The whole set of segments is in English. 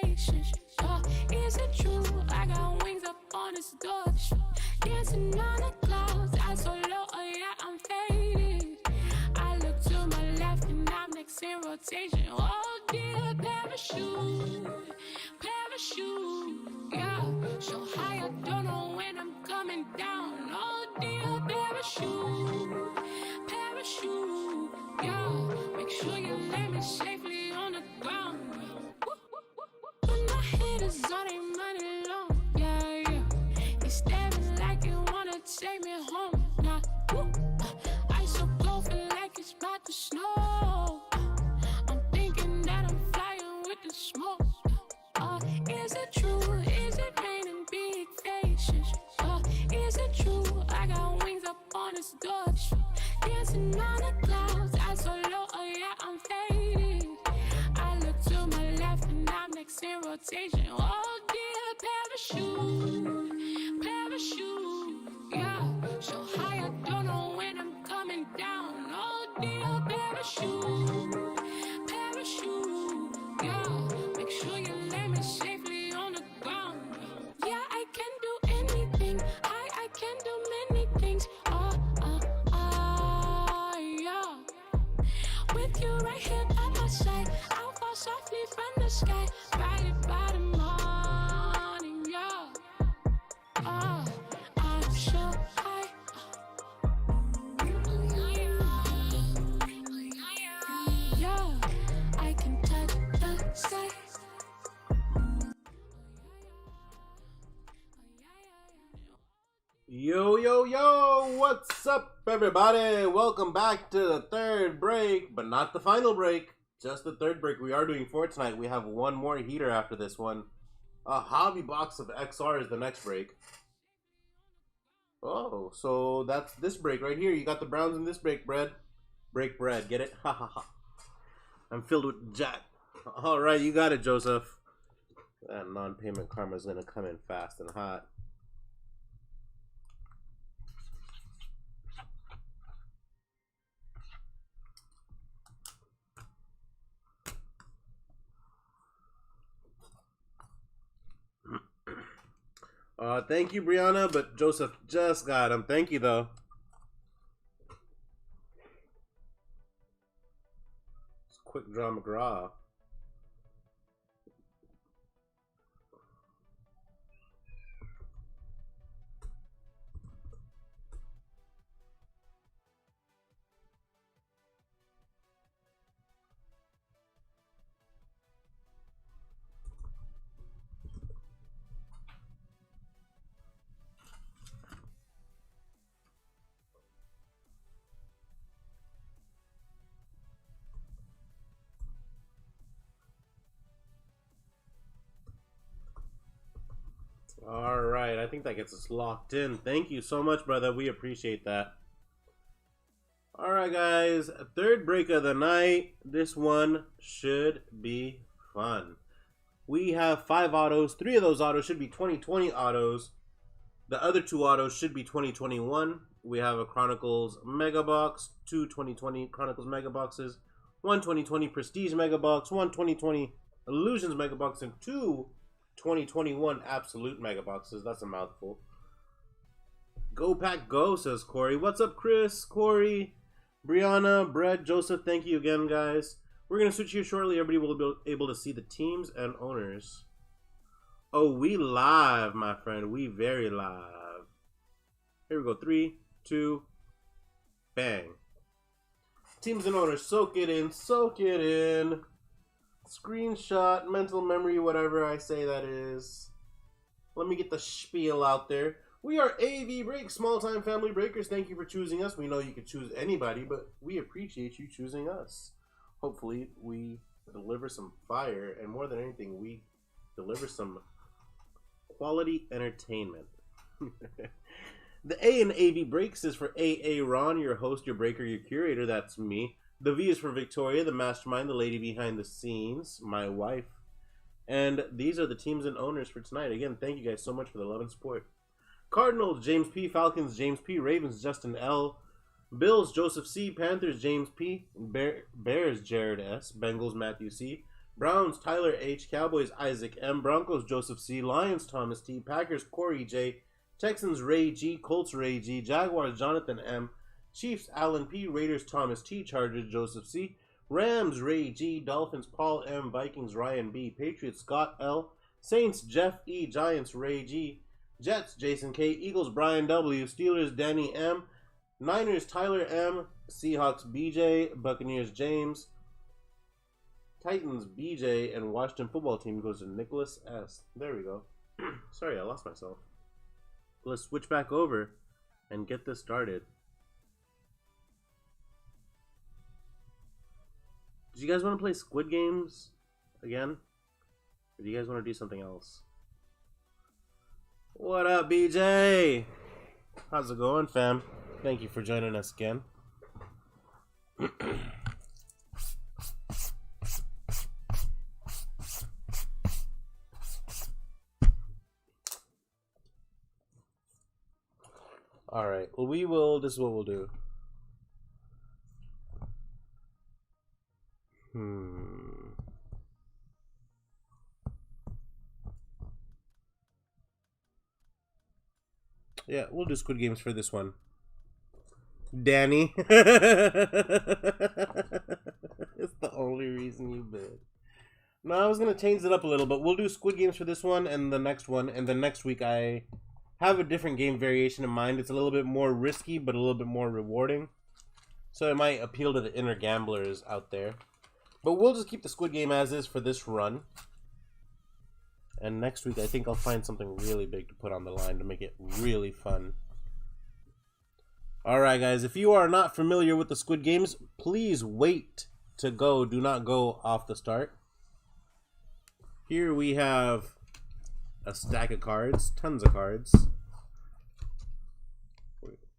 faces. Is it true? I got wings up on this door. Dancing on the clouds, I so low, oh yeah, I'm faded. I look to my left and I'm next in rotation. Oh dear, parachute, parachute, yeah. So high, I don't know when I'm coming down. Oh dear, parachute, parachute, yeah. Make sure you land me safely on the ground. When my head is on a money long, yeah, yeah. They staring like you wanna take me home. Nah, I so cold, feel like it's about to snow. I'm thinking that I'm flying with the smoke. Is it true? Is it raining big faces? Is it true? I got wings up on this door. Dancing on the clouds, I so low, oh yeah, I'm faded. I look to my left and I'm next in rotation. Oh dear, parachute, parachute, yeah. So high, I don't know when I'm coming down. Oh dear, parachute, parachute, yeah. Make sure you land me safely on the ground. Yeah, I can do anything. I can do many things. Yeah. With you right here by my side, I'll fall softly from the sky, right about the morning, yeah. I'm so high. Yeah, I can touch the sky. Yo, yo, yo, what's up, everybody? Welcome back to the third break, but not the final break, just the third break. We are doing 4 tonight. We have one more heater after this one. A hobby box of XR is the next break. Oh, so that's this break right here. You got the Browns in this break bread. Break bread, get it? Ha ha ha. I'm filled with jack. All right, you got it, Joseph. That non-payment karma is going to come in fast and hot. Thank you, Brianna, but Joseph just got him. Thank you, though. It's quick draw McGraw. All right, I think that gets us locked in. Thank you so much, brother. We appreciate that. All right, guys, third break of the night. This one should be fun. We have 5 autos. 3 of those autos should be 2020 autos. The other 2 autos should be 2021. We have a Chronicles Mega Box, 2 2020 Chronicles Mega Boxes, 1 2020 Prestige Mega Box, 1 2020 Illusions Mega Box, and 2 2021 Absolute Mega Boxes. That's a mouthful. Go Pack Go, says Corey. What's up, Chris, Corey, Brianna, Brett, Joseph? Thank you again, guys. We're going to switch here shortly. Everybody will be able to see the teams and owners. Oh, we live, my friend. We very live. Here we go. 3, 2, bang. Teams and owners. Soak it in. Soak it in. Screenshot, mental memory, whatever I say that is. Let me get the spiel out there. We are AV Breaks, small-time family breakers. Thank you for choosing us. We know you could choose anybody, but we appreciate you choosing us. Hopefully, we deliver some fire, and more than anything, we deliver some quality entertainment. The A in AV Breaks is for AA Ron, your host, your breaker, your curator. That's me. The V is for Victoria, the mastermind, the lady behind the scenes, my wife. And these are the teams and owners for tonight. Again, thank you guys so much for the love and support. Cardinals, James P. Falcons, James P. Ravens, Justin L. Bills, Joseph C. Panthers, James P. Bears, Jared S. Bengals, Matthew C. Browns, Tyler H. Cowboys, Isaac M. Broncos, Joseph C. Lions, Thomas T. Packers, Corey J. Texans, Ray G. Colts, Ray G. Jaguars, Jonathan M. Chiefs, Alan P. Raiders, Thomas T. Chargers, Joseph C. Rams, Ray G. Dolphins, Paul M. Vikings, Ryan B. Patriots, Scott L. Saints, Jeff E. Giants, Ray G. Jets, Jason K. Eagles, Brian W. Steelers, Danny M. Niners, Tyler M. Seahawks, BJ. Buccaneers, James. Titans, BJ. And Washington football team goes to Nicholas S. There we go. Sorry, I lost myself. Let's switch back over and get this started. Do you guys want to play Squid Games again? Or do you guys want to do something else? What up, BJ? How's it going, fam? Thank you for joining us again. Alright, well, this is what we'll do. Yeah, we'll do Squid Games for this one. Danny. It's the only reason you bid. No, I was going to change it up a little, but we'll do Squid Games for this one and the next one. And then next week I have a different game variation in mind. It's a little bit more risky, but a little bit more rewarding. So it might appeal to the inner gamblers out there. But we'll just keep the Squid Game as is for this run. And next week, I think I'll find something really big to put on the line to make it really fun. Alright, guys. If you are not familiar with the Squid Games, please wait to go. Do not go off the start. Here we have a stack of cards. Tons of cards.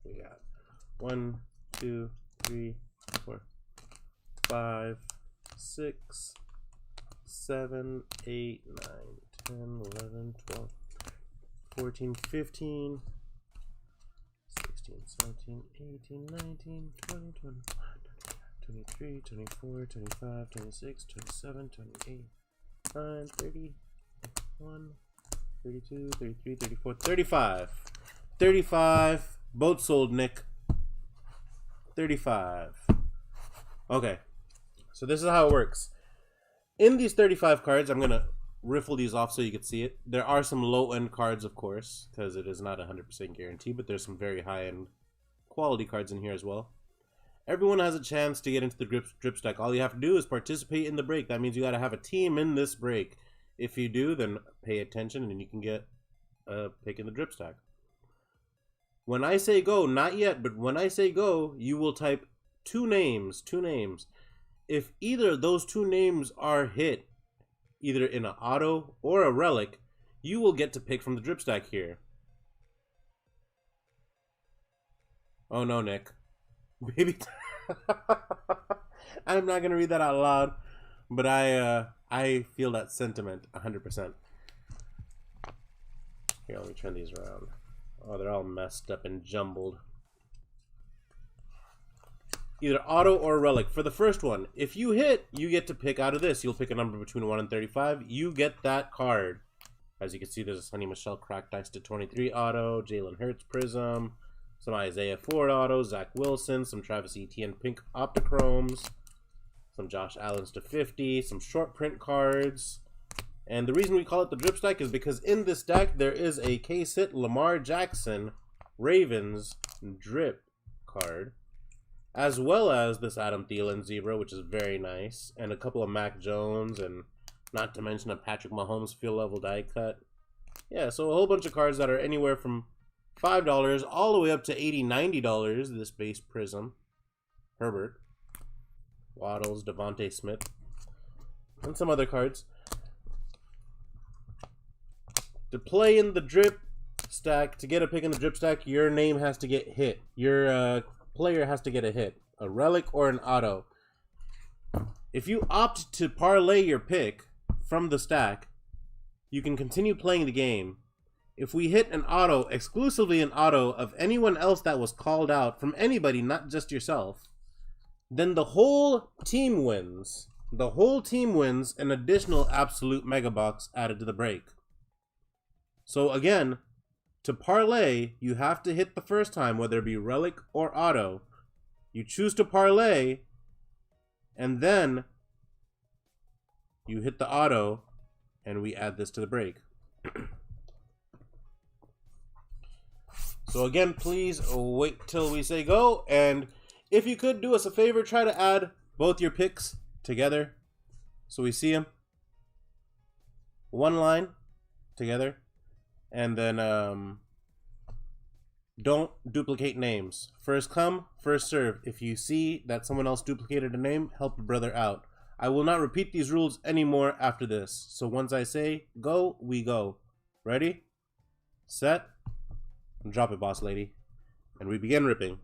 We got 1, 2, 3, 4, 5, 6, 7, 8, 9, 10, 11, 12, 14, 15, 16, 17, 18, 19, 20, 21, 23, 24, 25, 26, 27, 28, 29, 30, 31, 32, 33, 34, 35. 35. Both sold, Nick. 35. Okay. So this is how it works. In these 35 cards, I'm going to riffle these off so you can see it. There are some low-end cards, of course, because it is not 100% guarantee, but there's some very high-end quality cards in here as well. Everyone has a chance to get into the drip stack. All you have to do is participate in the break. That means you got to have a team in this break. If you do, then pay attention and you can get a pick in the drip stack. When I say go, not yet, but when I say go, you will type two names. If either of those two names are hit, either in an auto or a relic, you will get to pick from the drip stack here. Oh no, Nick. Baby. I'm not going to read that out loud, but I feel that sentiment 100%. Here, let me turn these around. Oh, they're all messed up and jumbled. Either auto or relic. For the first one, if you hit, you get to pick out of this. You'll pick a number between 1 and 35. You get that card. As you can see, there's a Sonny Michel cracked dice to 23 auto, Jalen Hurts Prism, some Isaiah Ford auto, Zach Wilson, some Travis Etienne pink Optichromes, some Josh Allen's to 50, some short print cards. And the reason we call it the drip stack is because in this deck there is a case hit Lamar Jackson Ravens drip card, as well as this Adam Thielen Zebra, which is very nice, and a couple of Mac Jones, and not to mention a Patrick Mahomes field level die cut. Yeah, so a whole bunch of cards that are anywhere from $5 all the way up to $80, $90. This base Prism, Herbert, Waddles, Devontae Smith, and some other cards. To play in the drip stack, to get a pick in the drip stack, your name has to get hit. Your player has to get a hit, a relic or an auto. If you opt to parlay your pick from the stack, you can continue playing the game. If we hit an auto, exclusively an auto of anyone else that was called out, from anybody, not just yourself, then the whole team wins. the whole team wins an additional absolute mega box added to the break. So again, to parlay, you have to hit the first time, whether it be relic or auto. You choose to parlay, and then you hit the auto, and we add this to the break. So again, please wait till we say go, and if you could do us a favor, try to add both your picks together so we see them. One line together, and then don't duplicate names. First come, first serve. If you see that someone else duplicated a name, help a brother out. I will not repeat these rules anymore after this. So once I say go, we go. Ready? Set. Drop it, boss lady. And we begin ripping.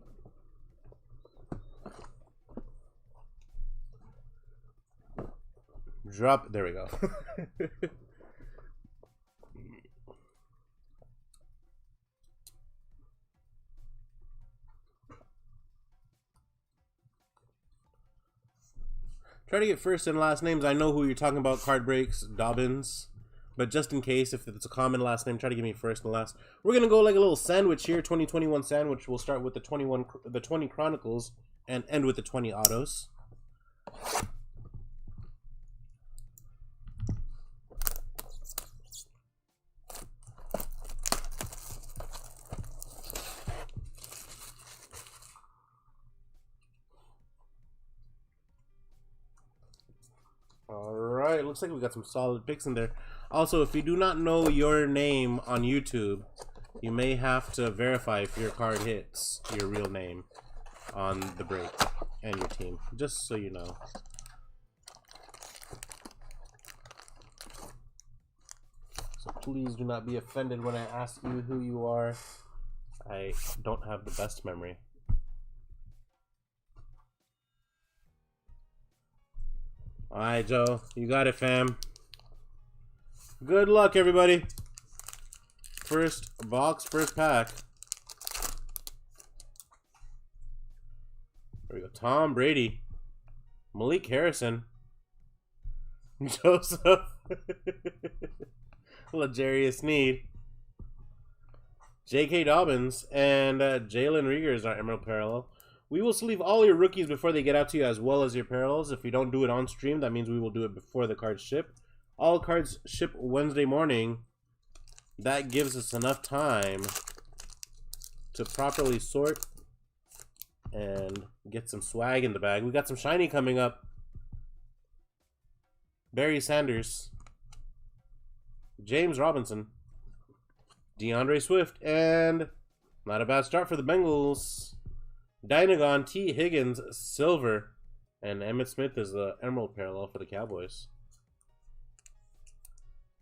Drop. There we go. Try to get first and last names. I know who you're talking about, Card Breaks, Dobbins. But just in case, if it's a common last name, try to give me first and last. We're going to go like a little sandwich here, 2021 sandwich. We'll start with the 20 Chronicles and end with the 20 Autos. Alright, looks like we got some solid picks in there. Also, if you do not know your name on YouTube, you may have to verify if your card hits your real name on the break and your team, just so you know. So please do not be offended when I ask you who you are. I don't have the best memory. Alright, Joe. You got it, fam. Good luck, everybody. First box, first pack. There we go. Tom Brady. Malik Harrison. Joseph. L'Jarius Sneed. J.K. Dobbins. And Jalen Rieger is our Emerald Parallel. We will sleeve all your rookies before they get out to you, as well as your parallels. If we don't do it on stream, that means we will do it before the cards ship. All cards ship Wednesday morning. That gives us enough time to properly sort and get some swag in the bag. We got some shiny coming up. Barry Sanders. James Robinson. DeAndre Swift. And not a bad start for the Bengals. Dynagon, T. Higgins, Silver, and Emmitt Smith is the Emerald Parallel for the Cowboys.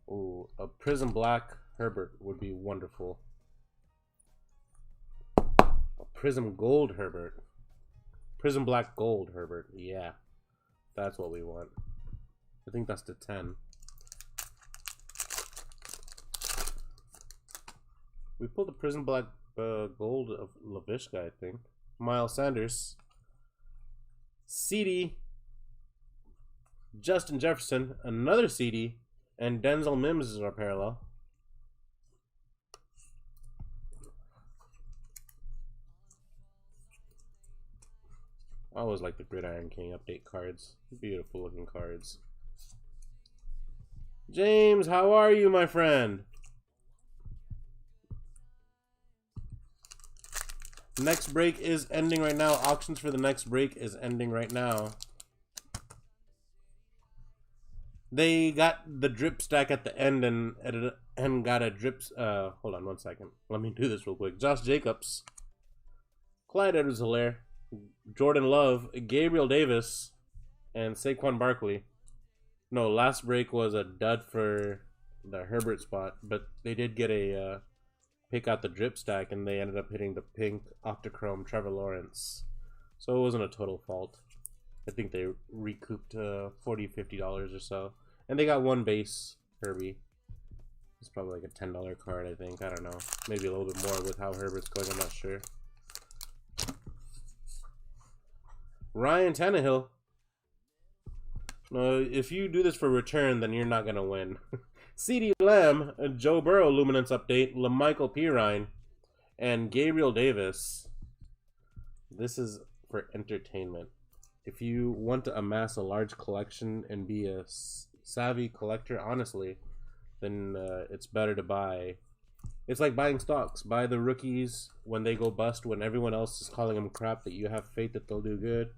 Ooh, a Prism Black Herbert would be wonderful. A Prism Gold Herbert. Prism Black Gold Herbert. Yeah, that's what we want. I think that's the 10. We pulled the Prism Black Gold of LaVishka, I think. Miles Sanders, CD, Justin Jefferson, another CD, and Denzel Mims is our parallel. I always like the Gridiron King update cards. Beautiful looking cards. James, how are you, my friend? Next break is ending right now. Auctions for the next break is ending right now. They got the drip stack at the end and got a drips. Hold on one second. Let me do this real quick. Josh Jacobs, Clyde Edwards-Helaire, Jordan Love, Gabriel Davis, and Saquon Barkley. No, last break was a dud for the Herbert spot, but they did get a pick out the drip stack, and they ended up hitting the pink Octochrome Trevor Lawrence. So it wasn't a total fault. I think they recouped $40-50 or so. And they got one base Herbie. It's probably like a $10 card, I think. I don't know. Maybe a little bit more with how Herbert's going, I'm not sure. Ryan Tannehill. No, if you do this for return, then you're not gonna win. CeeDee Lamb, Joe Burrow Luminance Update, LaMichael Pirine, and Gabriel Davis. This is for entertainment. If you want to amass a large collection and be a savvy collector, honestly, then it's better to buy. It's like buying stocks. Buy the rookies when they go bust, when everyone else is calling them crap, that you have faith that they'll do good.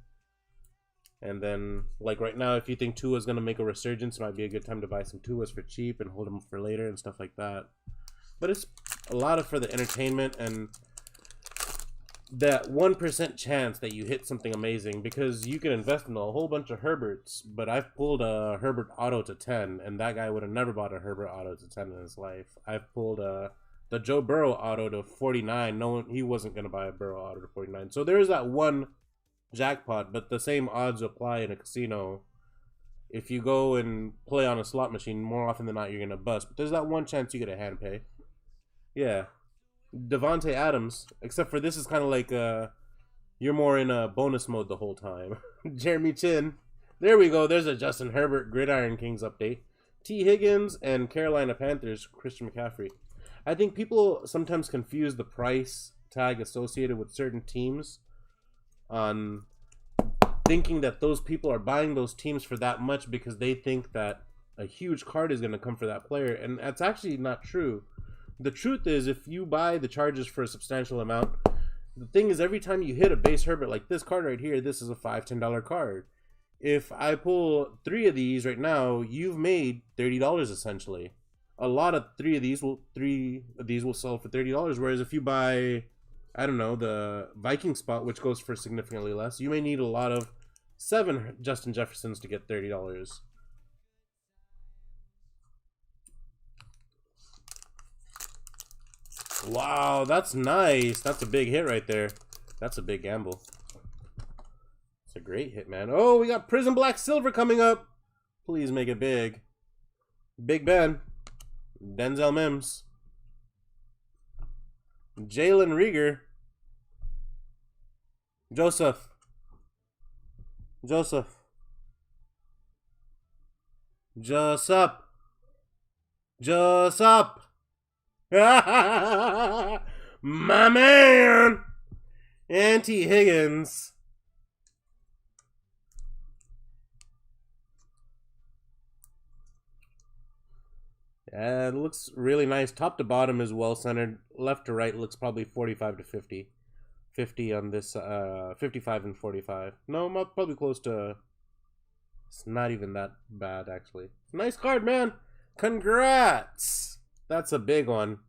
And then, like right now, if you think Tua's going to make a resurgence, it might be a good time to buy some Tuas for cheap and hold them for later and stuff like that. But it's a lot of for the entertainment and that 1% chance that you hit something amazing, because you can invest in a whole bunch of Herberts, but I've pulled a Herbert auto to 10, and that guy would have never bought a Herbert auto to 10 in his life. I've pulled the Joe Burrow auto to 49. No one, he wasn't going to buy a Burrow auto to 49. So there is that one jackpot, but the same odds apply in a casino. If you go and play on a slot machine, more often than not, you're going to bust. But there's that one chance you get a hand pay. Yeah. Devontae Adams, except for this is kind of like you're more in a bonus mode the whole time. Jeremy Chin. There we go. There's a Justin Herbert Gridiron Kings update. T. Higgins and Carolina Panthers Christian McCaffrey. I think people sometimes confuse the price tag associated with certain teams on thinking that those people are buying those teams for that much because they think that a huge card is going to come for that player, and that's actually not true. The truth is, if you buy the Chargers for a substantial amount, the thing is, every time you hit a base Herbert like this card right here, this is a $5, $10 card. If I pull 3 of these right now, you've made $30 essentially. A lot of 3 of these will sell for $30. Whereas if you buy, I don't know, the Viking spot, which goes for significantly less, you may need a lot of 7 Justin Jeffersons to get $30. Wow, that's nice. That's a big hit right there. That's a big gamble. It's a great hit, man. Oh, we got Prism Black Silver coming up. Please make it big. Big Ben. Denzel Mims. Jalen Rieger. Joseph. Joseph. My man. T. Higgins. Yeah, it looks really nice. Top to bottom is well centered. Left to right looks probably 45 to 50. 50 on this, 55 and 45. No, probably close to. It's not even that bad, actually. Nice card, man. Congrats. That's a big one.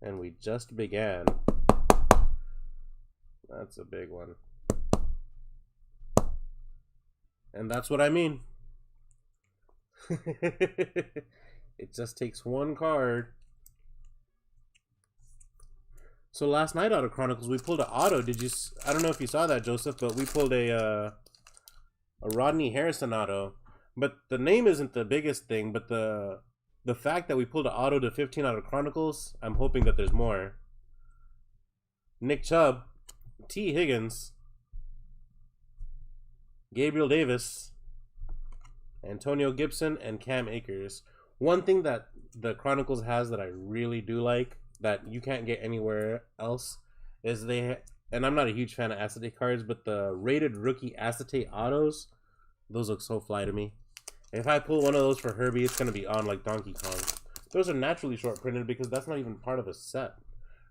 And we just began. That's a big one. And that's what I mean. It just takes one card. So last night out of Chronicles, we pulled an auto. I don't know if you saw that, Joseph, but we pulled a Rodney Harrison auto. But the name isn't the biggest thing, but the fact that we pulled an auto to 15 out of Chronicles, I'm hoping that there's more. Nick Chubb, T. Higgins, Gabriel Davis, Antonio Gibson, and Cam Akers. One thing that the Chronicles has that I really do like, that you can't get anywhere else, is and I'm not a huge fan of acetate cards, but the rated rookie acetate autos, those look so fly to me. If I pull one of those for Herbie, it's going to be on like Donkey Kong. Those are naturally short printed because that's not even part of a set.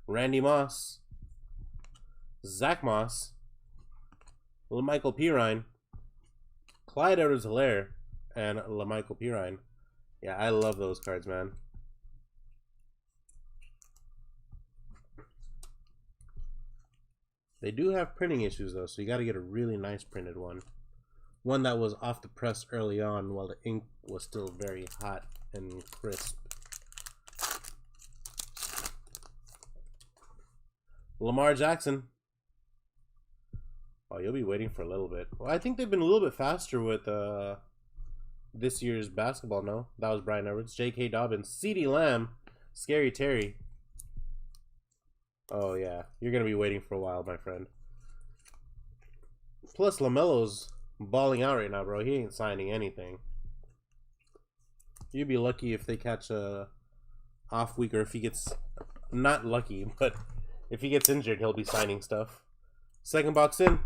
Randy Moss, Zach Moss, LaMichael Pirine, Clyde Edwards-Helaire, and LaMichael Pirine. Yeah, I love those cards, man. They do have printing issues, though, so you got to get a really nice printed one. One that was off the press early on while the ink was still very hot and crisp. Lamar Jackson. Oh, you'll be waiting for a little bit. Well, I think they've been a little bit faster with this year's basketball, no? That was Brian Edwards. J.K. Dobbins. CeeDee Lamb. Scary Terry. Oh, yeah. You're going to be waiting for a while, my friend. Plus, LaMelo's balling out right now, bro. He ain't signing anything. You'd be lucky if they catch a off week, or if he gets, not lucky, but if he gets injured, he'll be signing stuff. Second box in.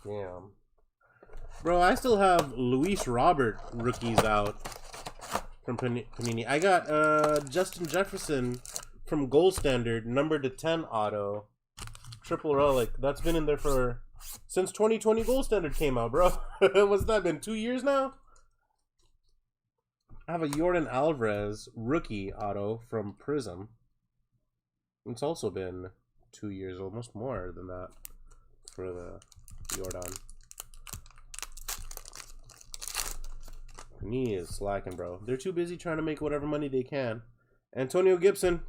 Damn. Bro, I still have Luis Robert rookies out from Panini. I got Justin Jefferson from Gold Standard, numbered to 10 auto. Triple relic. That's been in there for since 2020 Gold Standard came out, bro. What's that been? 2 years now? I have a Jordan Alvarez rookie auto from Prism. It's also been 2 years, almost more than that for the Jordan. Panini is slacking, bro. They're too busy trying to make whatever money they can. Antonio Gibson.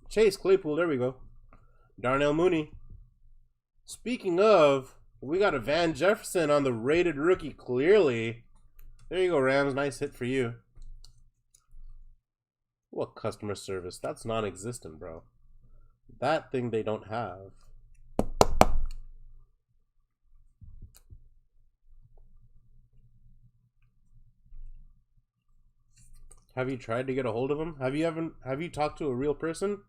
Chase Claypool, there we go. Darnell Mooney. Speaking of, we got a Van Jefferson on the rated rookie, clearly. There you go, Rams. Nice hit for you. What customer service? That's non-existent, bro. That thing they don't have. Have you tried to get a hold of him? Have you talked to a real person?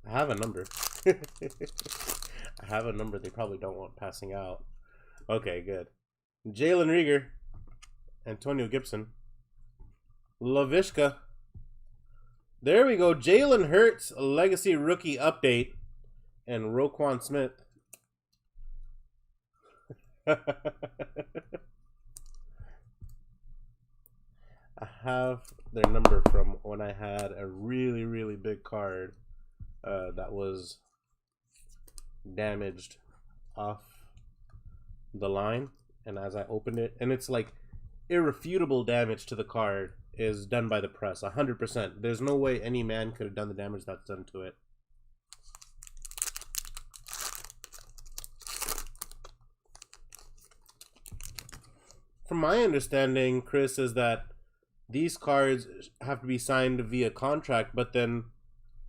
I have a number. I have a number they probably don't want passing out. Okay, good. Jalen Reagor. Antonio Gibson. Lavishka. There we go. Jalen Hurts, Legacy Rookie Update. And Roquan Smith. I have their number from when I had a really, really big card that was damaged off the line. And as I opened it, and it's like irrefutable damage to the card is done by the press, 100%. There's no way any man could have done the damage that's done to it. From my understanding, Chris, is that these cards have to be signed via contract, but then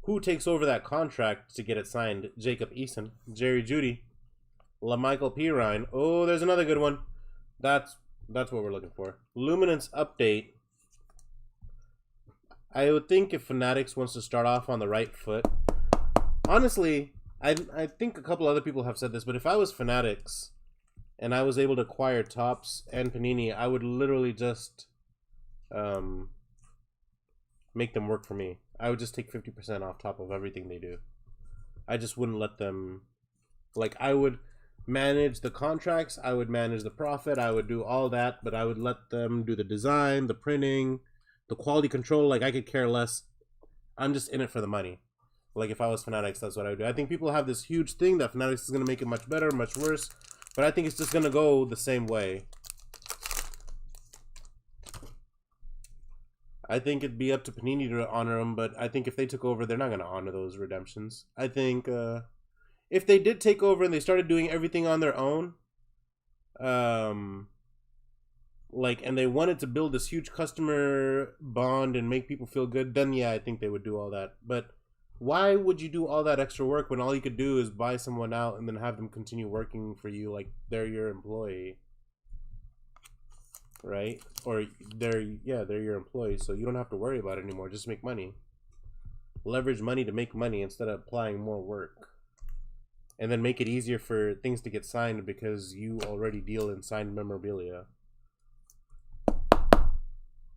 who takes over that contract to get it signed? Jacob Eason, Jerry Jeudy, LaMichael Pirine. Oh, there's another good one. That's what we're looking for. Luminance Update. I would think if Fanatics wants to start off on the right foot, honestly, I think a couple other people have said this, but if I was Fanatics and I was able to acquire Topps and Panini, I would literally just make them work for me. I would just take 50% off top of everything they do. I just wouldn't let them, like, I would manage the contracts, I would manage the profit, I would do all that, but I would let them do the design, the printing, the quality control. Like, I could care less. I'm just in it for the money. Like, if I was Fanatics, that's what I would do. I think people have this huge thing that Fanatics is going to make it much better, much worse, but I think it's just going to go the same way. I think it'd be up to Panini to honor them, but I think if they took over, they're not going to honor those redemptions. I think if they did take over and they started doing everything on their own, like, and they wanted to build this huge customer bond and make people feel good, then yeah, I think they would do all that. But why would you do all that extra work when all you could do is buy someone out and then have them continue working for you like they're your employee? Right? Or they're your employees, so you don't have to worry about it anymore. Just make money. Leverage money to make money instead of applying more work. And then make it easier for things to get signed because you already deal in signed memorabilia.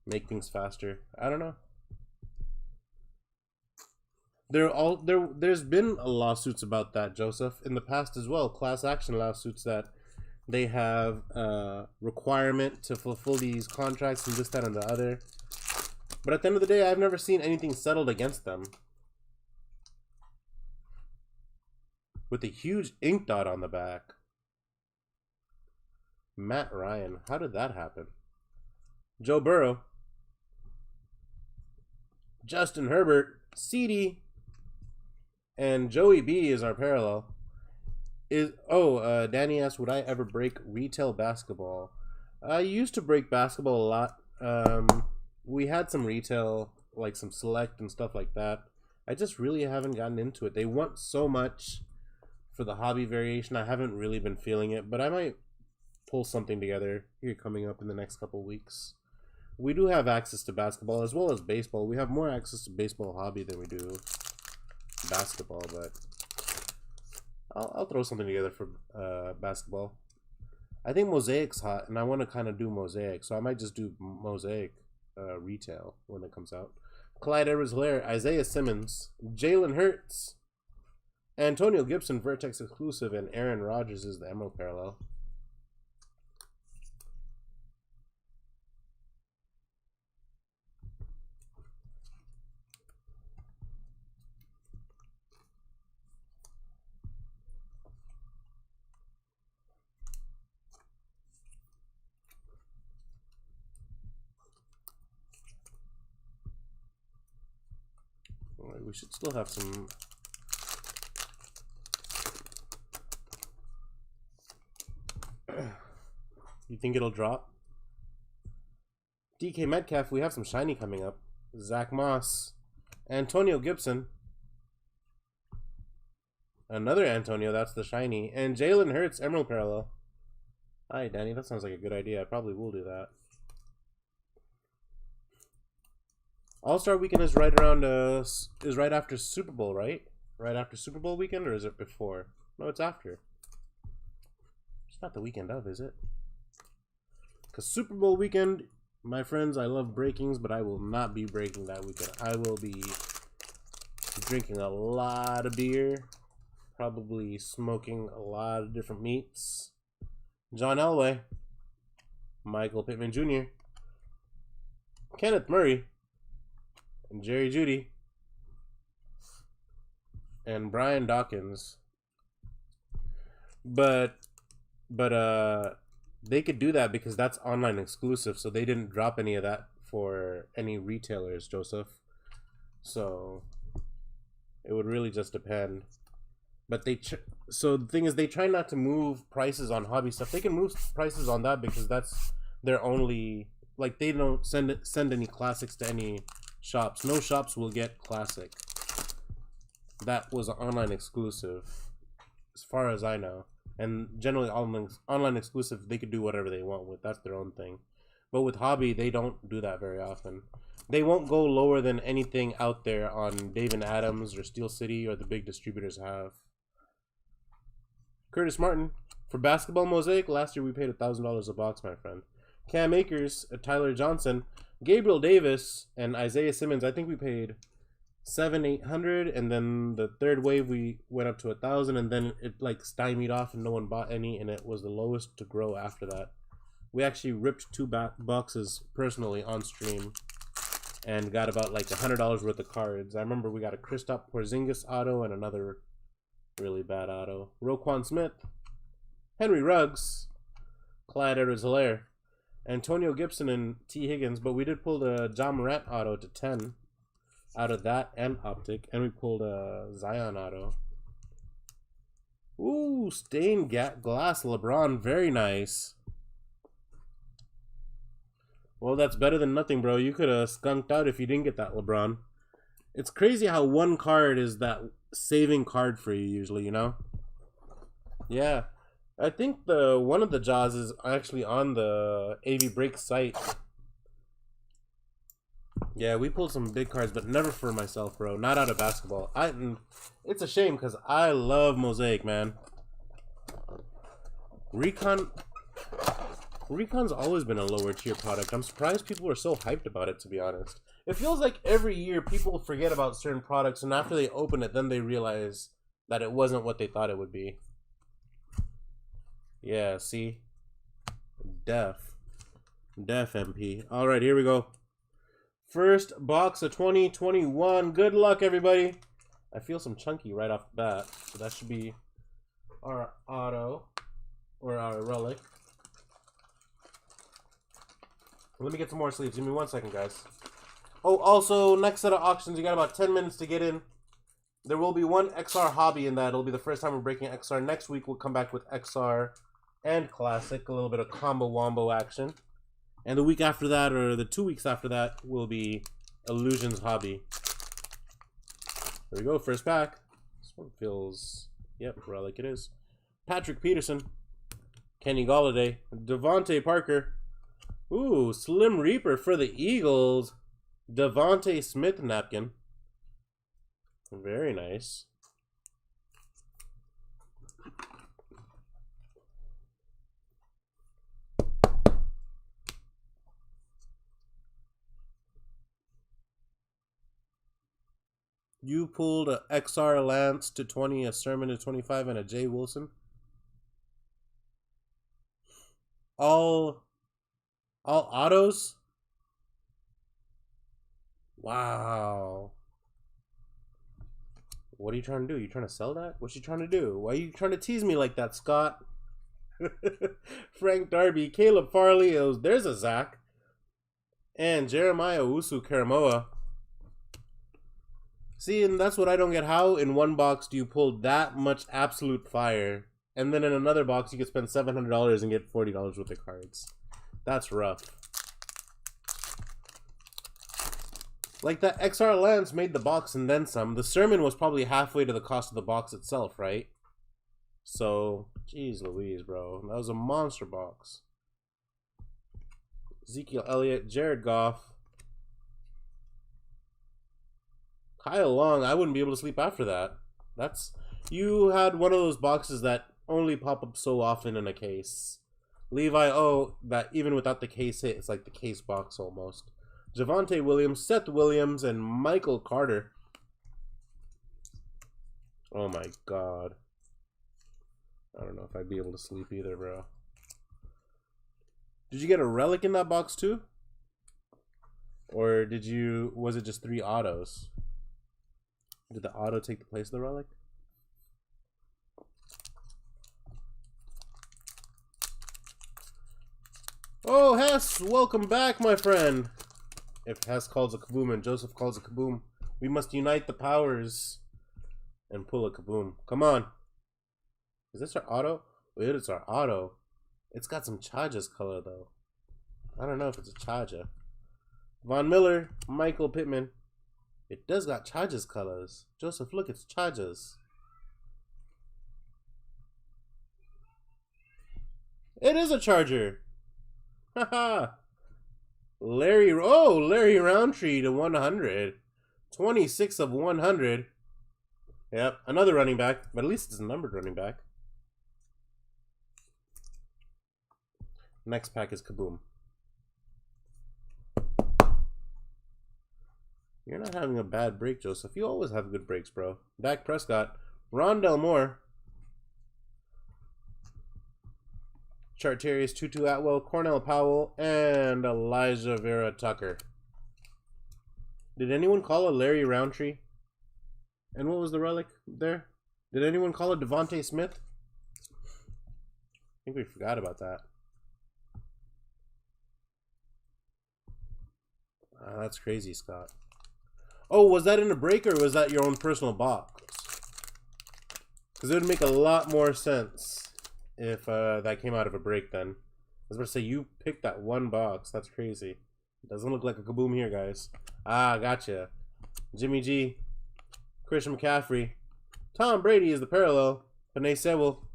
Make things faster. I don't know. There's been lawsuits about that, Joseph, in the past as well. Class action lawsuits that they have requirement to fulfill these contracts and this, that, and the other. But at the end of the day, I've never seen anything settled against them. With a huge ink dot on the back. Matt Ryan. How did that happen? Joe Burrow. Justin Herbert. CD. And Joey B is our parallel. Danny asked, would I ever break retail basketball? I used to break basketball a lot. We had some retail, like some select and stuff like that. I just really haven't gotten into it. They want so much for the hobby variation. I haven't really been feeling it, but I might pull something together here coming up in the next couple weeks. We do have access to basketball as well as baseball. We have more access to baseball hobby than we do basketball, but I'll throw something together for basketball. I think Mosaic's hot, and I want to kind of do Mosaic, so I might just do Mosaic retail when it comes out. Clyde Edwards-Helaire, Isaiah Simmons, Jalen Hurts, Antonio Gibson, Vertex exclusive, and Aaron Rodgers is the Emerald Parallel. Alright, we should still have some. You think it'll drop? DK Metcalf, we have some shiny coming up. Zach Moss, Antonio Gibson, another Antonio, that's the shiny, and Jalen Hurts, Emerald Parallel. Hi, Danny, that sounds like a good idea. I probably will do that. All-Star Weekend is right around is right after Super Bowl, right? Right after Super Bowl weekend, or is it before? No, it's after. It's not the weekend of, is it? Because Super Bowl weekend, my friends, I love breakings, but I will not be breaking that weekend. I will be drinking a lot of beer, probably smoking a lot of different meats. John Elway, Michael Pittman Jr., Kenneth Murray, and Jerry Jeudy, and Brian Dawkins. But they could do that because that's online exclusive, so they didn't drop any of that for any retailers, Joseph. So it would really just depend. But so the thing is, they try not to move prices on hobby stuff. They can move prices on that because that's their only, like, they don't send any classics to any shops. No shops will get classic. That was an online exclusive, as far as I know. And generally, online exclusive, they could do whatever they want with. That's their own thing. But with hobby, they don't do that very often. They won't go lower than anything out there on Dave & Adams or Steel City or the big distributors have. Curtis Martin, for basketball Mosaic, last year we paid $1,000 a box, my friend. Cam Akers, Tyler Johnson, Gabriel Davis, and Isaiah Simmons, I think we paid $700-800, and then the third wave we went up to 1,000, and then it like stymied off and no one bought any, and it was the lowest to grow after that. We actually ripped 2 boxes personally on stream and got about like $100 worth of cards. I remember we got a Kristaps Porzingis auto and another really bad auto. Roquan Smith, Henry Ruggs, Clyde Edwards-Helaire, Antonio Gibson, and T. Higgins, but we did pull the John Morant auto to 10 out of that and Optic, and we pulled a Zion auto. Ooh, stained glass LeBron, very nice. Well, that's better than nothing, bro. You could have skunked out if you didn't get that LeBron. It's crazy how one card is that saving card for you usually, you know? Yeah. I think one of the jaws is actually on the avbreaks site. Yeah, we pulled some big cards, but never for myself, bro. Not out of basketball. It's a shame because I love Mosaic, man. Recon's always been a lower tier product. I'm surprised people are so hyped about it, to be honest. It feels like every year people forget about certain products, and after they open it, then they realize that it wasn't what they thought it would be. Yeah, see? Def MP. Alright, here we go. First box of 2021. Good luck, everybody. I feel some chunky right off the bat, so that should be our auto, or our relic. Let me get some more sleeves. Give me 1 second, guys. Oh, also, next set of auctions, you got about 10 minutes to get in. There will be one XR hobby in that. It'll be the first time we're breaking XR. Next week, we'll come back with XR and Classic. A little bit of combo-wombo action. And the week after that, or the 2 weeks after that, will be Illusions hobby. There we go, first pack. This one feels, yep, relic it is. Patrick Peterson, Kenny Golladay, Devontae Parker. Ooh, Slim Reaper for the Eagles. Devontae Smith napkin. Very nice. You pulled a XR Lance to 20, a Sermon to 25, and a Jay Wilson. All autos? Wow. What are you trying to do? You trying to sell that? What's you trying to do? Why are you trying to tease me like that, Scott? Frank Darby, Caleb Farley, there's a Zach. And Jeremiah Owusu-Karamoah. See, and that's what I don't get. How in one box do you pull that much absolute fire, and then in another box you can spend $700 and get $40 worth of cards? That's rough. Like that XR Lance made the box and then some. The Sermon was probably halfway to the cost of the box itself, right? So, jeez Louise, bro. That was a monster box. Ezekiel Elliott, Jared Goff. Kyle Long, I wouldn't be able to sleep after that. You had one of those boxes that only pop up so often in a case. Levi, that even without the case hit, it's like the case box almost. Javonte Williams, Seth Williams, and Michael Carter. Oh my god. I don't know if I'd be able to sleep either, bro. Did you get a relic in that box too? Or was it just 3 autos? Did the auto take the place of the relic? Oh, Hess, welcome back, my friend. If Hess calls a kaboom and Joseph calls a kaboom, we must unite the powers and pull a kaboom. Come on. Is this our auto? Wait, it's our auto. It's got some charges color, though. I don't know if it's a charger. Von Miller, Michael Pittman. It does got charges colors. Joseph, look, it's charges. It is a charger. Haha. Larry Roundtree to 100. 26 of 100. Yep, another running back, but at least it's a numbered running back. Next pack is kaboom. You're not having a bad break, Joseph. You always have good breaks, bro. Dak Prescott, Rondell Moore, Charterius Tutu Atwell, Cornell Powell, and Elijah Vera Tucker. Did anyone call a Larry Roundtree? And what was the relic there? Did anyone call it Devontae Smith? I think we forgot about that. That's crazy, Scott. Oh, was that in a break or was that your own personal box? Because it would make a lot more sense if that came out of a break then. I was about to say, you picked that one box. That's crazy. It doesn't look like a kaboom here, guys. Ah, gotcha. Jimmy G. Christian McCaffrey. Tom Brady is the parallel. Panay Sewell.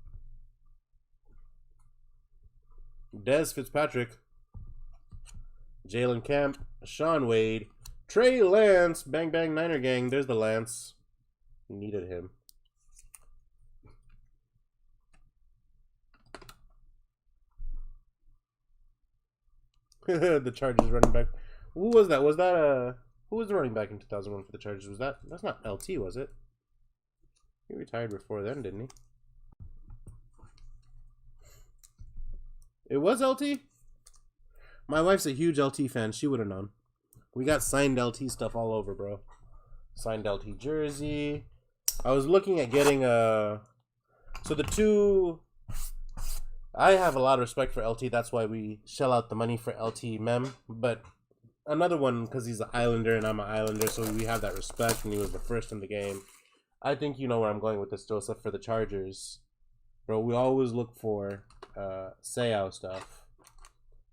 Dez Fitzpatrick. Jalen Camp. Sean Wade. Trey Lance. Bang Bang Niner Gang. There's the Lance. Needed him. The Chargers running back. Who was that? Was that who was the running back in 2001 for the Chargers? Was that's not LT, was it? He retired before then, didn't he? It was LT? My wife's a huge LT fan. She would have known. We got signed LT stuff all over, bro. Signed LT jersey. I was looking at getting a... So the two... I have a lot of respect for LT. That's why we shell out the money for LT Mem. But another one, because he's an Islander and I'm an Islander, so we have that respect, and he was the first in the game. I think you know where I'm going with this, Joseph, for the Chargers. Bro, we always look for Seau stuff.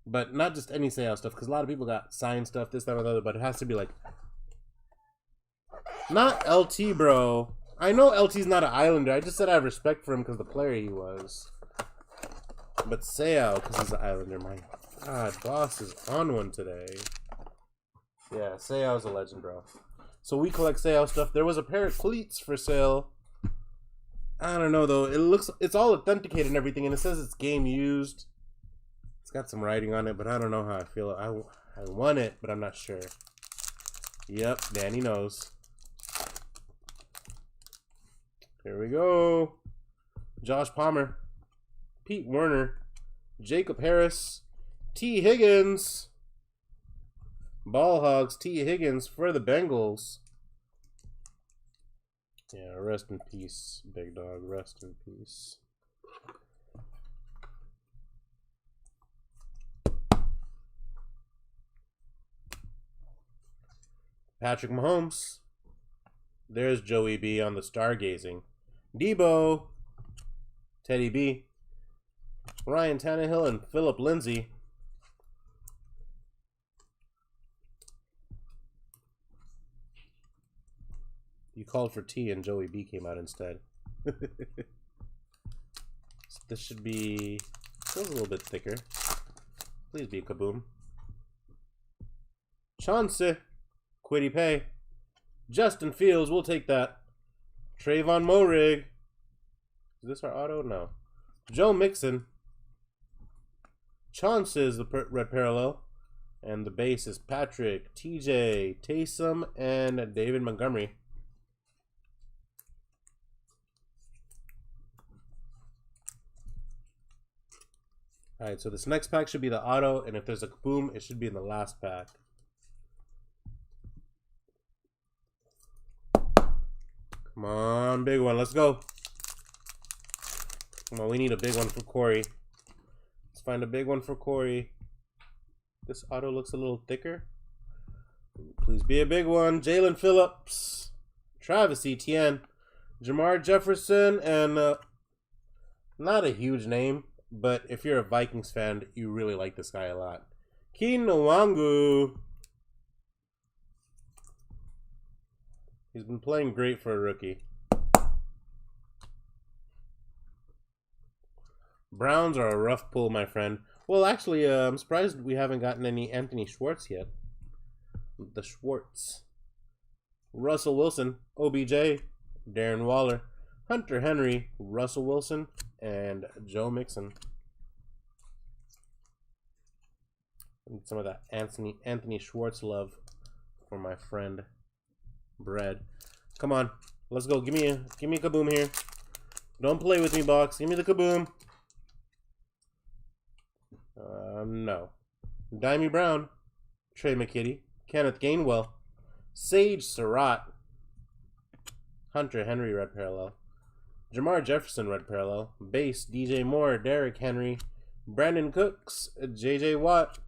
But not just any Seau stuff, because a lot of people got signed stuff, this, that, or the other, but it has to be like... Not LT, bro. I know LT's not an Islander. I just said I have respect for him because the player he was. But Seo, because he's an Islander. My God, boss is on one today. Yeah, Seo's a legend, bro. So we collect Seo stuff. There was a pair of cleats for sale. I don't know though. It's all authenticated and everything, and it says it's game used. It's got some writing on it, but I don't know how I feel. I want it, but I'm not sure. Yep, Danny knows. Here we go. Josh Palmer, Pete Werner, Jacob Harris, T. Higgins. Ball Hogs, T. Higgins for the Bengals. Yeah, rest in peace, big dog. Rest in peace. Patrick Mahomes. There's Joey B on the stargazing. Debo. Teddy B. Ryan Tannehill and Philip Lindsay. You called for T and Joey B came out instead. This should be... feels a little bit thicker. Please be Kaboom. Chauncey. Quiddy Pay. Justin Fields, we'll take that. Trayvon Morig. Is this our auto? No. Joe Mixon. Chauncey is the red parallel. And the base is Patrick, TJ, Taysom, and David Montgomery. Alright, so this next pack should be the auto, and if there's a Kaboom, it should be in the last pack. Come on, big one. Let's go. Come on, we need a big one for Corey. Let's find a big one for Corey. This auto looks a little thicker. Please be a big one. Jalen Phillips. Travis Etienne. Jamar Jefferson, and not a huge name, but if you're a Vikings fan, you really like this guy a lot. Keenan Nwangu. He's been playing great for a rookie. Browns are a rough pull, my friend. Well, actually, I'm surprised we haven't gotten any Anthony Schwartz yet. The Schwartz. Russell Wilson, OBJ, Darren Waller, Hunter Henry, Russell Wilson, and Joe Mixon. Need some of that Anthony Schwartz love for my friend Bread. Come on, let's go. Give me a Kaboom here. Don't play with me, box. Give me the Kaboom. No. Dimey Brown, Trey McKitty, Kenneth Gainwell, Sage Surratt, Hunter Henry red parallel, Jamar Jefferson red parallel, base DJ Moore, Derrick Henry, Brandon Cooks, JJ Watt.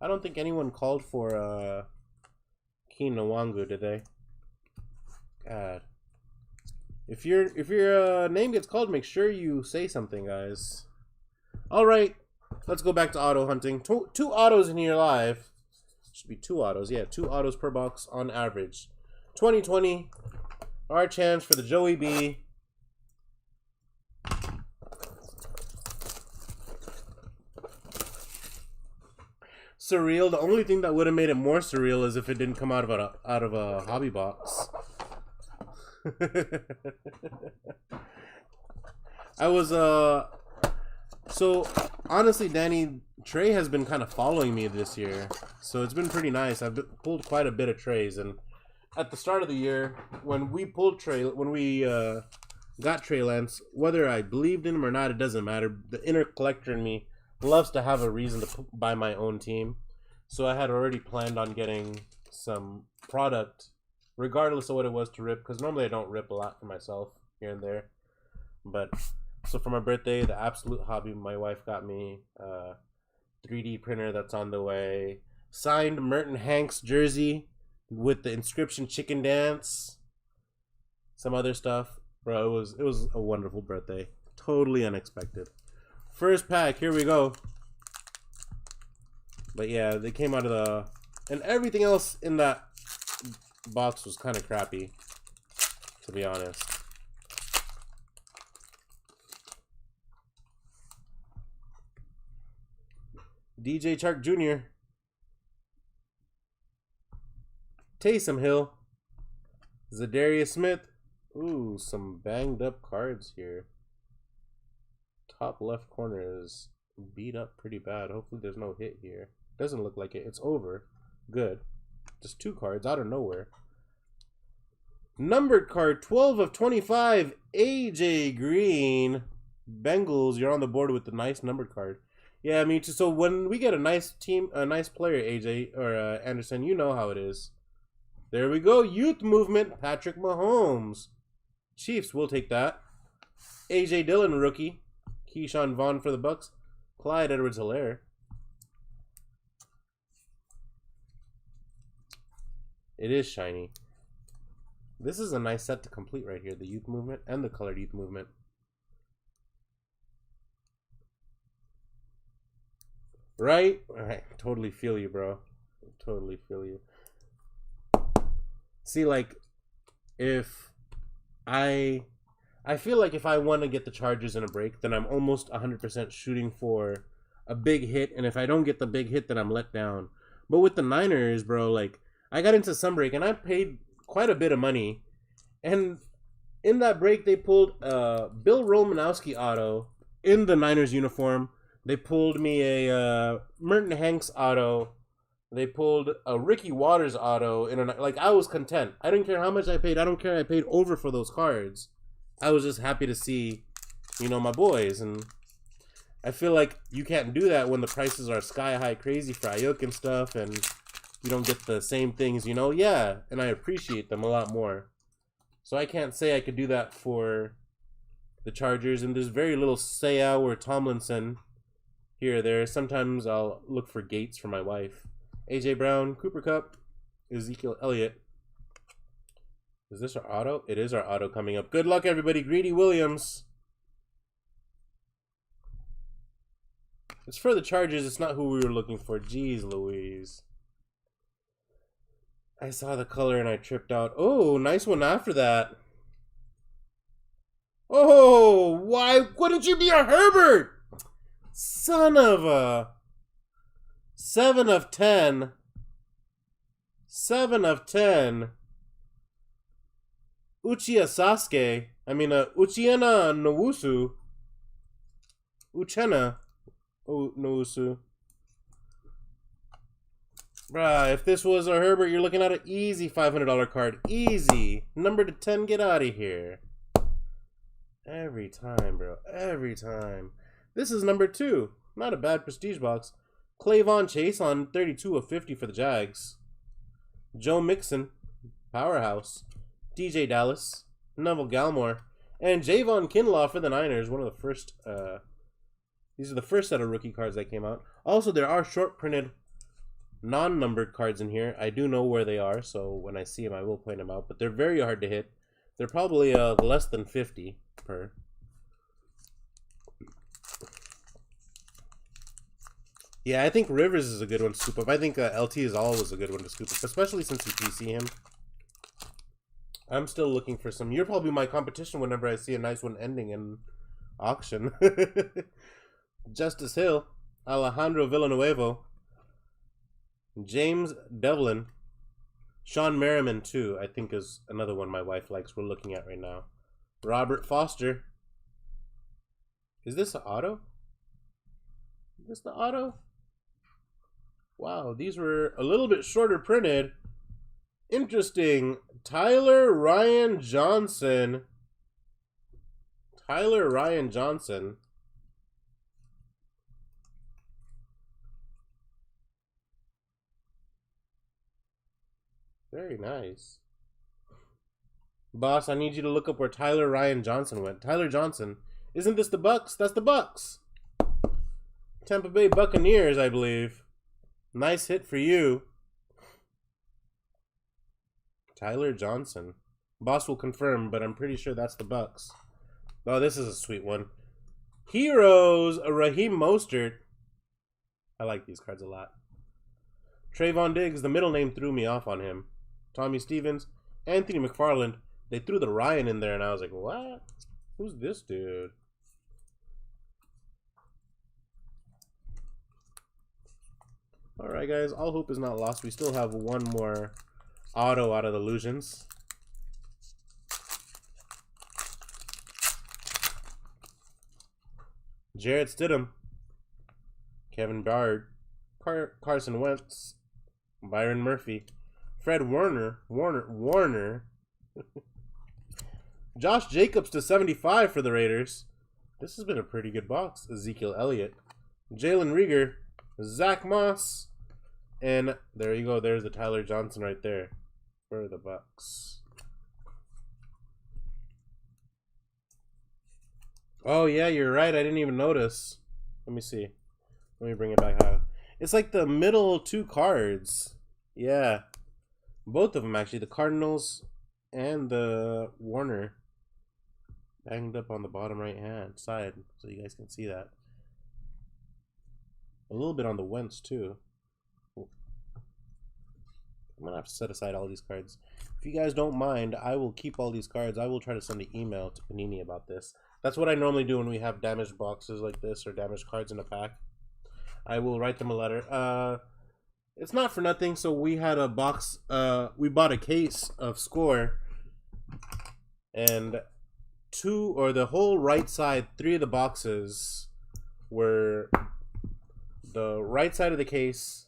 I don't think anyone called for Keenan Nwangu, did they? God. If your name gets called, make sure you say something, guys. All right, let's go back to auto hunting. Two autos in here live. Should be 2 autos. Yeah, 2 autos per box on average. 2020, our chance for the Joey B. Surreal. The only thing that would have made it more surreal is if it didn't come out of a hobby box. I was so honestly, Danny, Trey has been kind of following me this year, so it's been pretty nice. I've pulled quite a bit of Treys, and at the start of the year, when we got Trey Lance, whether I believed in him or not, it doesn't matter. The inner collector in me loves to have a reason to buy my own team, so I had already planned on getting some product, regardless of what it was to rip, because normally I don't rip a lot for myself here and there, but. So for my birthday, the Absolute Hobby, my wife got me 3D printer that's on the way. Signed Merton Hanks jersey with the inscription Chicken Dance. Some other stuff. Bro, it was a wonderful birthday. Totally unexpected. First pack, here we go. But yeah, they came out of the... And everything else in that box was kind of crappy, to be honest. DJ Chark Jr. Taysom Hill. Zadarius Smith. Ooh, some banged up cards here. Top left corner is beat up pretty bad. Hopefully there's no hit here. Doesn't look like it. It's over. Good. Just 2 cards out of nowhere. Numbered card 12 of 25. AJ Green. Bengals, you're on the board with the nice numbered card. Yeah, I mean, so when we get a nice team, a nice player, AJ or Anderson, you know how it is. There we go. Youth movement. Patrick Mahomes. Chiefs, we'll take that. AJ Dillon, rookie. Keyshawn Vaughn for the Bucks. Clyde Edwards-Helaire. It is shiny. This is a nice set to complete right here. The youth movement and the colored youth movement. Right? Alright. Totally feel you, bro. Totally feel you. See, like, if I feel like if I want to get the Chargers in a break, then I'm almost 100% shooting for a big hit. And if I don't get the big hit, then I'm let down. But with the Niners, bro, like, I got into some break and I paid quite a bit of money. And in that break, they pulled Bill Romanowski auto in the Niners uniform. They pulled me a Merton Hanks auto. They pulled a Ricky Waters auto. Like, I was content. I didn't care how much I paid. I don't care. I paid over for those cards. I was just happy to see, you know, my boys. And I feel like you can't do that when the prices are sky high crazy for Ayuk and stuff. And you don't get the same things, you know? Yeah, and I appreciate them a lot more. So I can't say I could do that for the Chargers. And there's very little Sayao or Tomlinson here or there. Sometimes I'll look for Gates for my wife. AJ Brown, Cooper Kupp, Ezekiel Elliott. Is this our auto? It is our auto coming up. Good luck, everybody. Greedy Williams. It's for the Chargers. It's not who we were looking for. Jeez Louise. I saw the color and I tripped out. Oh, nice one after that. Oh, why wouldn't you be a Herbert? Son of a... 7 of 10. 7 of 10. Uchiha Nowusu. Uchenna Nowusu. Bruh, if this was a Herbert, you're looking at an easy $500 card. Easy. Number to 10, get out of here. Every time, bro. Every time. This is number 2. Not a bad prestige box. Clavon Chase on 32 of 50 for the Jags. Joe Mixon, powerhouse. DJ Dallas, Neville Gallimore, and Javon Kinlaw for the Niners. One of the first, these are the first set of rookie cards that came out. Also, there are short printed, non-numbered cards in here. I do know where they are, so when I see them, I will point them out. But they're very hard to hit. They're probably less than 50 per. Yeah, I think Rivers is a good one to scoop up. I think LT is always a good one to scoop up, especially since you PC him. I'm still looking for some. You're probably my competition whenever I see a nice one ending in auction. Justice Hill, Alejandro Villanueva, James Devlin, Sean Merriman too, I think is another one my wife likes we're looking at right now. Robert Foster. Is this an auto? Is this the auto? Wow, these were a little bit shorter printed. Interesting. Tyler Ryan Johnson. Tyler Ryan Johnson. Very nice. Boss, I need you to look up where Tyler Ryan Johnson went. Tyler Johnson. Isn't this the Bucks? That's the Bucks. Tampa Bay Buccaneers, I believe. Nice hit for you. Tyler Johnson. Boss will confirm, but I'm pretty sure that's the Bucks. Oh, this is a sweet one. Heroes, Raheem Mostert. I like these cards a lot. Trayvon Diggs, the middle name threw me off on him. Tommy Stevens, Anthony McFarland. They threw the Ryan in there, and I was like, what? Who's this dude? Alright, guys. All hope is not lost. We still have one more auto out of the Illusions. Jarrett Stidham, Kevin Bard, Carson Wentz, Byron Murphy, Fred Warner, Josh Jacobs to 75 for the Raiders. This has been a pretty good box. Ezekiel Elliott, Jalen Reagor, Zach Moss, and there you go. There's the Tyler Johnson right there for the Bucks. Oh, yeah, you're right. I didn't even notice. Let me see. Let me bring it back out. It's like the middle two cards. Yeah. Both of them, actually. The Cardinals and the Warner. Banged up on the bottom right-hand side. So you guys can see that. A little bit on the Wentz, too. I'm going to have to set aside all these cards. If you guys don't mind, I will keep all these cards. I will try to send an email to Panini about this. That's what I normally do when we have damaged boxes like this or damaged cards in a pack. I will write them a letter. It's not for nothing. So we had a box. We bought a case of Score, and the whole right side, 3 of the boxes were the right side of the case,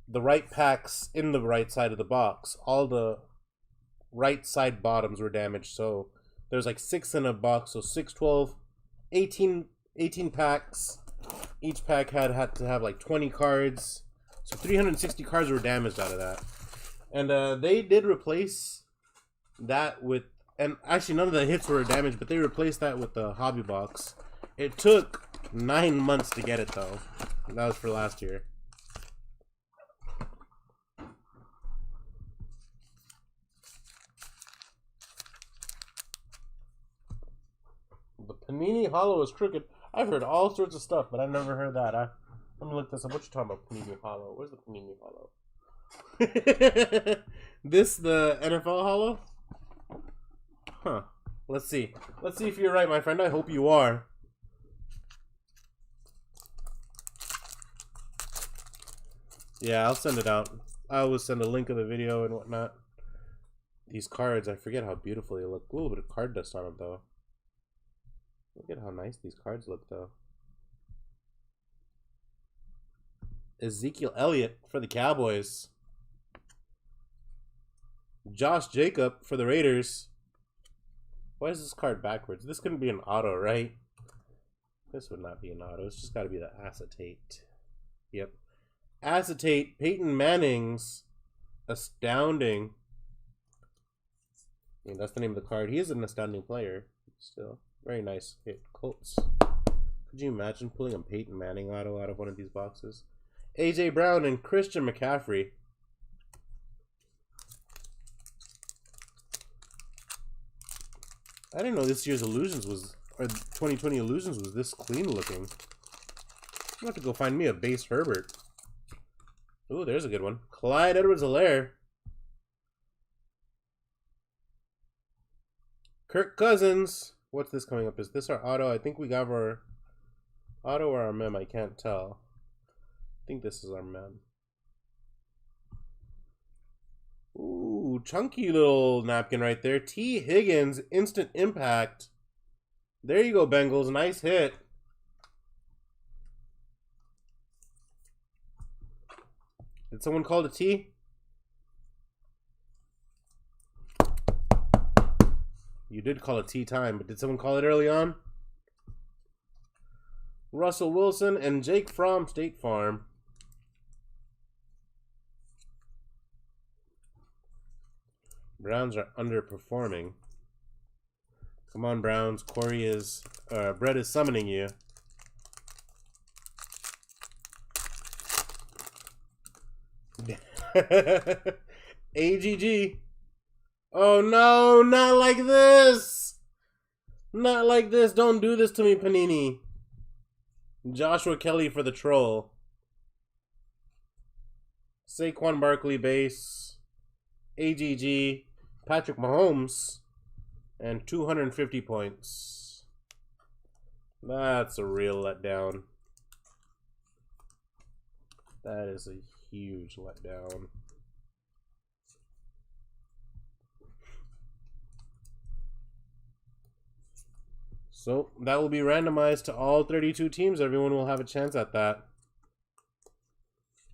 the right packs in the right side of the box. All the right side bottoms were damaged. So there's like 6 in a box, so 6, 12, 18 packs. Each pack had to have like 20 cards. So 360 cards were damaged out of that. And they did replace that with, and actually none of the hits were damaged, but they replaced that with the hobby box. It took 9 months to get it though. That was for last year. The Panini Hollow is crooked. I've heard all sorts of stuff, but I've never heard that. Let me look this up. What you talking about, Panini Hollow? Where's the Panini Hollow? This the NFL Hollow? Huh. Let's see. Let's see if you're right, my friend. I hope you are. Yeah, I'll send it out. I always send a link of the video and whatnot. These cards, I forget how beautiful they look. A little bit of card dust on them, though. Look at how nice these cards look, though. Ezekiel Elliott for the Cowboys. Josh Jacob for the Raiders. Why is this card backwards? This couldn't be an auto, right? This would not be an auto. It's just got to be the acetate. Yep. Acetate. Peyton Manning's Astounding. I mean, that's the name of the card. He is an astounding player. Still. Very nice hit. Colts. Could you imagine pulling a Peyton Manning auto out of one of these boxes? AJ Brown and Christian McCaffrey. I didn't know this year's Illusions was, or 2020 Illusions was this clean looking. I'm going to have to go find me a base Herbert. Ooh, there's a good one. Clyde Edwards-Helaire. Kirk Cousins. What's this coming up? Is this our auto? I think we got our auto or our mem. I can't tell. I think this is our mem. Ooh, chunky little napkin right there. T. Higgins, instant impact. There you go, Bengals. Nice hit. Did someone call it a T? You did call it tea time, but did someone call it early on? Russell Wilson and Jake Fromm, State Farm. Browns are underperforming. Come on, Browns. Corey is, Brett is summoning you. AGG. Oh no, not like this. Not like this. Don't do this to me, Panini. Joshua Kelly for the troll. Saquon Barkley base. AGG, Patrick Mahomes, and 250 points. That's a real letdown. That is a huge letdown. So that will be randomized to all 32 teams. Everyone will have a chance at that.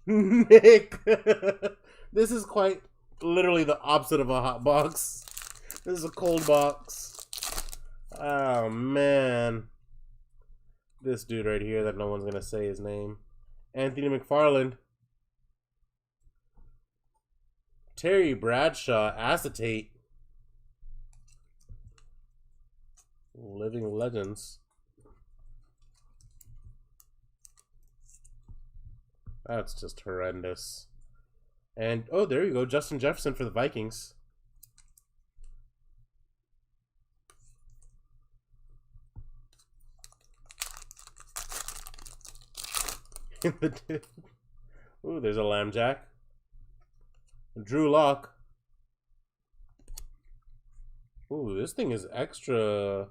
Nick! This is quite literally the opposite of a hot box. This is a cold box. Oh, man. This dude right here that no one's going to say his name. Anthony McFarland. Terry Bradshaw, acetate. Living legends. That's just horrendous. And, oh, there you go. Justin Jefferson for the Vikings. Ooh, there's a Lamb Jack. Drew Lock. Ooh, this thing is extra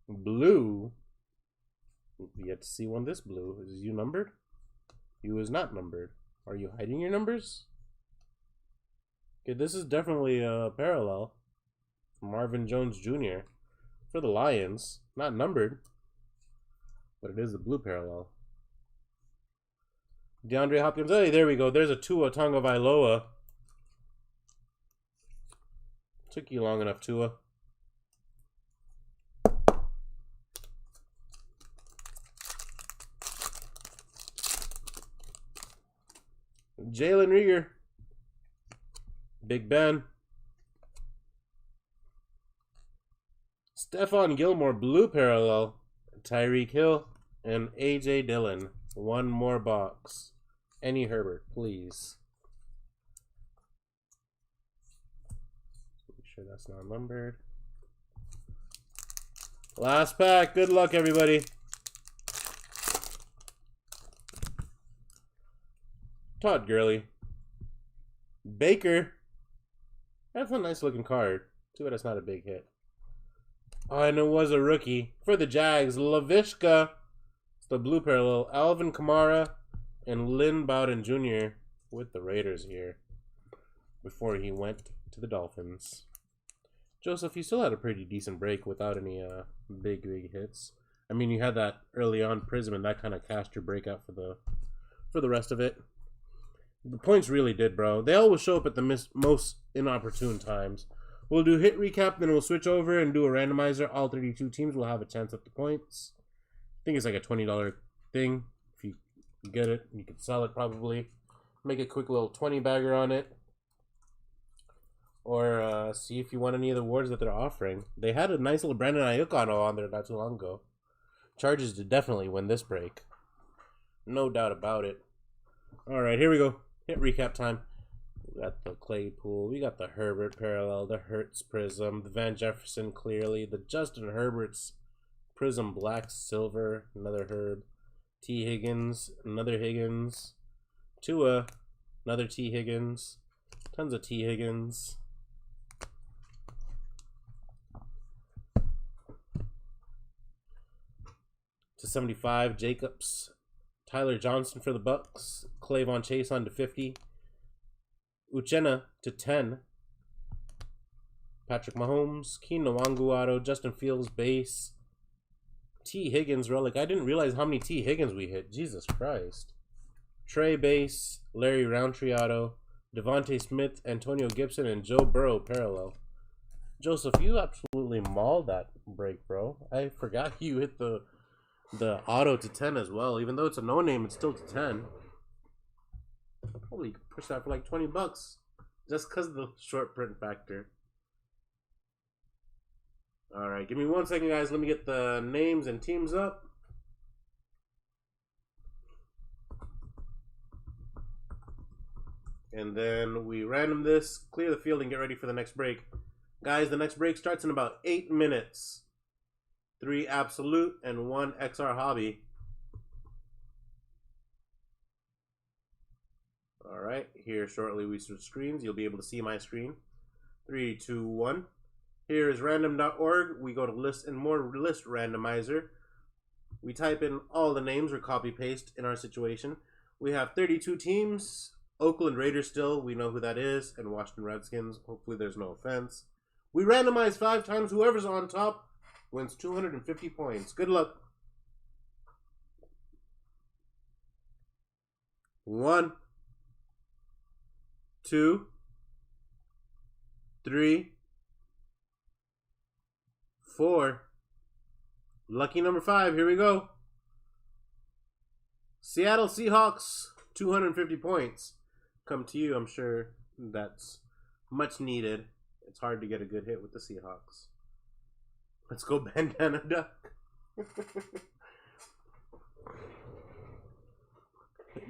blue. We yet to see one this blue. Is you numbered? You is not numbered. Are you hiding your numbers? Okay, this is definitely a parallel. Marvin Jones Jr. for the Lions. Not numbered, but it is the blue parallel. DeAndre Hopkins. Hey, there we go. There's a Tua Tagovailoa. Took you long enough, Tua. Jalen Reagor. Big Ben. Stephon Gilmore, blue parallel. Tyreek Hill and AJ Dillon. One more box. Any Herbert, please. Make sure that's not numbered. Last pack. Good luck, everybody. Todd Gurley. Baker. That's a nice looking card. Too bad it's not a big hit. Oh, and it was a rookie. For the Jags, Laviska. It's the blue parallel. Alvin Kamara and Lynn Bowden Jr. with the Raiders here. Before he went to the Dolphins. Joseph, you still had a pretty decent break without any big hits. I mean, you had that early on Prism, and that kind of cast your breakout for the rest of it. The points really did, bro. They always show up at the most inopportune times. We'll do hit recap, then we'll switch over and do a randomizer. All 32 teams will have a chance at the points. I think it's like a $20 thing. If you get it, you could sell it probably. Make a quick little 20 bagger on it. Or see if you want any of the awards that they're offering. They had a nice little Brandon Ayuk on there not too long ago. Chargers did definitely win this break. No doubt about it. Alright, here we go. Hit recap time. We got the Claypool. We got the Herbert parallel. The Hurts Prism. The Van Jefferson clearly. The Justin Herbert's Prism Black Silver. Another Herb. T. Higgins. Another Higgins. Tua. Another T. Higgins. Tons of T. Higgins. To 75, Jacobs. Tyler Johnson for the Bucks. Clavon Chase on to 50. Uchenna to 10. Patrick Mahomes. Keenan Wanguato. Justin Fields base. T. Higgins relic. I didn't realize how many T. Higgins we hit. Jesus Christ. Trey base. Larry Roundtree auto. Devontae Smith, Antonio Gibson, and Joe Burrow parallel. Joseph, you absolutely mauled that break, bro. I forgot you hit the auto to 10 as well. Even though it's a no-name, it's still to 10. Probably could push that for like $20 just because of the short print factor. Alright, give me 1 second, guys. Let me get the names and teams up. And then we random this, clear the field, and get ready for the next break. Guys, the next break starts in about 8 minutes. 3 Absolute and 1 XR Hobby. Alright. right, here shortly we switch screens. You'll be able to see my screen. 3, 2, 1. Here is random.org. We go to list and more list randomizer. We type in all the names or copy paste in our situation. We have 32 teams. Oakland Raiders still, we know who that is, and Washington Redskins. Hopefully there's no offense. We randomize 5 times. Whoever's on top wins 250 points. Good luck. 1, 2, 3, 4. Lucky number 5. Here we go. Seattle Seahawks, 250 points. Come to you. I'm sure that's much needed. It's hard to get a good hit with the Seahawks. Let's go Bandana Duck.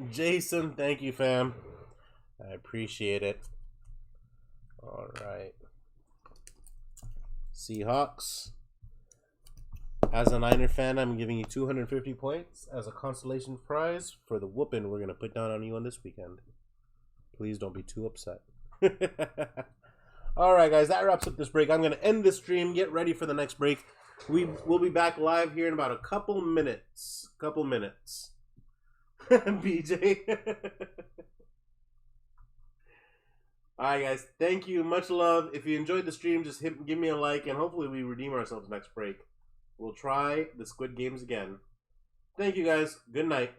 Jason, thank you, fam. I appreciate it. All right. Seahawks. As a Niner fan, I'm giving you 250 points as a consolation prize for the whooping we're going to put down on you on this weekend. Please don't be too upset. All right, guys, that wraps up this break. I'm going to end this stream. Get ready for the next break. We'll be back live here in about a couple minutes. BJ. All right, guys. Thank you. Much love. If you enjoyed the stream, just give me a like, and hopefully we redeem ourselves next break. We'll try the Squid Games again. Thank you, guys. Good night.